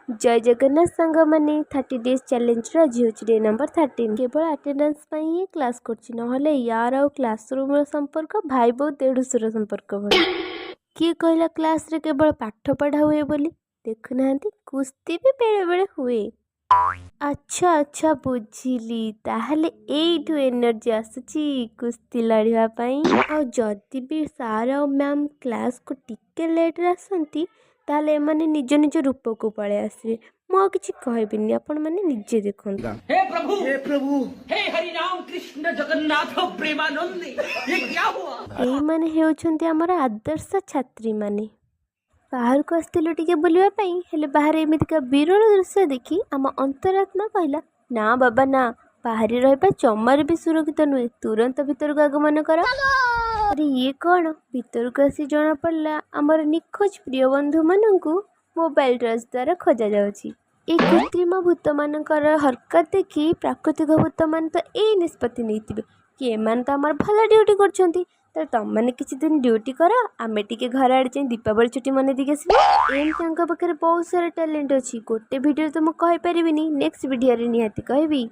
जय जगन्नाथ सांग मैंने 30 डेज चैलेंज आज हूँ डे नंबर 13 केवल अटेंडेंस ही क्लास कर यार आउ क्लासरूम संपर्क भाई बो देढ़शुर संपर्क भाई किए कहला क्लास रे केवल पाठ पढ़ा हुए बोली देखुना कुस्ती भी बेले बेले हुए। अच्छा अच्छा बुझिली ताहले एठू एनर्जी आसुची कुस्ती लड़िया आ जदि भी सार और मैम क्लास को टिके लेट रे आसंती ताहले एमाने निज निज रूप को पळे आसबे। मु किछि कहबिनी आपण माने निजे देखन। हे प्रभु हे हरि राम कृष्ण जगन्नाथ प्रेमानंद ये क्या हुआ। एई माने हेउछन्ती हमर आदर्श छात्री माने बाहर को आसलु टिके बुलवा पई हेले बाहर एमितिका विरल दृश्य देखी आम अंतरात्मा कहला ना बाबा ना बाहर रहा जमार भी सुरक्षित नुहे तुरंत भीतर को आगमन कर। अरे ये कौन भीतर को आसी जना पड़ला आमर निखोज प्रिय बंधु मानू मोबाइल ट्रच द्वारा खोजा जाउची। ए कृत्रिम भूत मानकर हरकत देखी प्राकृतिक भूत मान तो यही निष्पत्ति नहीं कि एमान तो आमर भल ड्यूटी करछंती तो तुम मैंने किसी दिन ड्यूटी कर आम टे घर आड़े जाए दीपावली छुट्टी मन दी पाखे बहुत सारा टैलेंट अच्छी गोटे भिडियो तो मुझे कहीपरि नेक्स्ट भिडियो निहाती कहबी।